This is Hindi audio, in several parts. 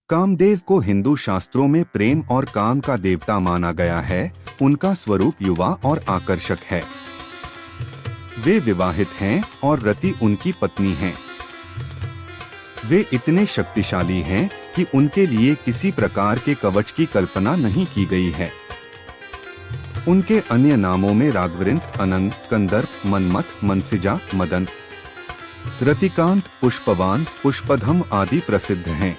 कामदेव को हिंदू शास्त्रों में प्रेम और काम का देवता माना गया है। उनका स्वरूप युवा और आकर्षक है। वे विवाहित हैं और रति उनकी पत्नी हैं। वे इतने शक्तिशाली हैं कि उनके लिए किसी प्रकार के कवच की कल्पना नहीं की गई है। उनके अन्य नामों में राघवरिंद, अनंग, कंदर्प, मनमथ, मनसिजा, मदन, रतिकांत, पुष्पवान, पुष्पधम आदि प्रसिद्ध हैं।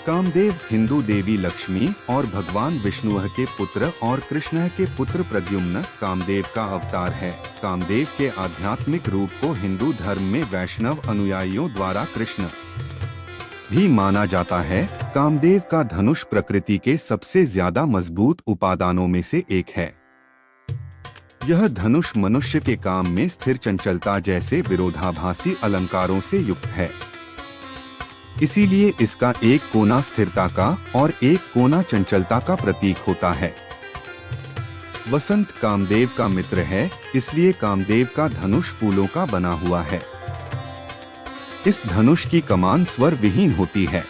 कामदेव हिंदू देवी लक्ष्मी और भगवान विष्णु के पुत्र और कृष्ण के पुत्र प्रद्युम्न कामदेव का अवतार है। कामदेव के आध्यात्मिक रूप को हिंदू धर्म में वैष्णव अनुयायियों द्वारा कृष्ण भी माना जाता है। कामदेव का धनुष प्रकृति के सबसे ज्यादा मजबूत उपादानों में से एक है। यह धनुष मनुष्य के काम में स्थिर चंचलता जैसे विरोधाभासी अलंकारों से युक्त है। इसीलिए इसका एक कोना स्थिरता का और एक कोना चंचलता का प्रतीक होता है। वसंत कामदेव का मित्र है, इसलिए कामदेव का धनुष फूलों का बना हुआ है। इस धनुष की कमान स्वर विहीन होती है,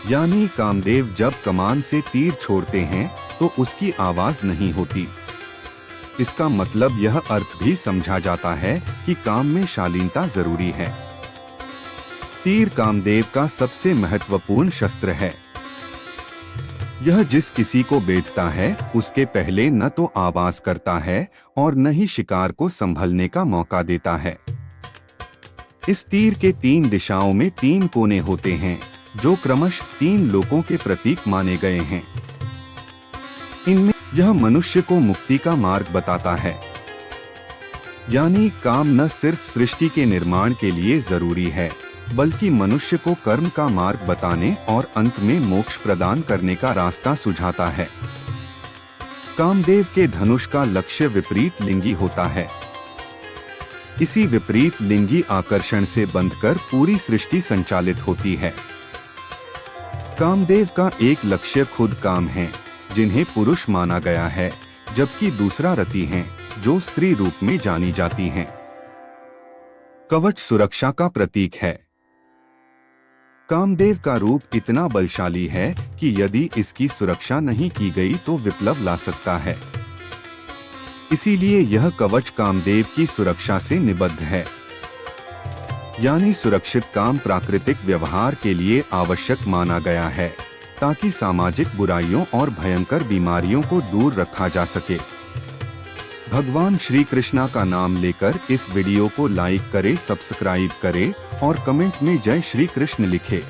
यानी कामदेव जब कमान से तीर छोड़ते हैं तो उसकी आवाज नहीं होती। इसका मतलब यह अर्थ भी समझा जाता है कि काम में शालीनता जरूरी है। तीर कामदेव का सबसे महत्वपूर्ण शस्त्र है। यह जिस किसी को बेधता है उसके पहले न तो आवाज करता है और न ही शिकार को संभलने का मौका देता है। इस तीर के 3 दिशाओं में 3 कोने होते हैं, जो क्रमशः 3 लोकों के प्रतीक माने गए हैं। इनमें यह मनुष्य को मुक्ति का मार्ग बताता है, यानी काम न सिर्फ सृष्टि के निर्माण के लिए जरूरी है, बल्कि मनुष्य को कर्म का मार्ग बताने और अंत में मोक्ष प्रदान करने का रास्ता सुझाता है। कामदेव के धनुष का लक्ष्य विपरीत लिंगी होता है। इसी विपरीत लिंगी आकर्षण से बंधकर पूरी सृष्टि संचालित होती है। कामदेव का एक लक्ष्य खुद काम है, जिन्हें पुरुष माना गया है, जबकि दूसरा रति हैं, जो स्त्री रूप में जानी जाती हैं। कवच सुरक्षा का प्रतीक है। कामदेव का रूप इतना बलशाली है कि यदि इसकी सुरक्षा नहीं की गई तो विप्लव ला सकता है। इसीलिए यह कवच कामदेव की सुरक्षा से निबद्ध है, यानी सुरक्षित काम प्राकृतिक व्यवहार के लिए आवश्यक माना गया है, ताकि सामाजिक बुराइयों और भयंकर बीमारियों को दूर रखा जा सके। भगवान श्री कृष्णा का नाम लेकर इस वीडियो को लाइक करें, सब्सक्राइब करें और कमेंट में जय श्री कृष्ण लिखें।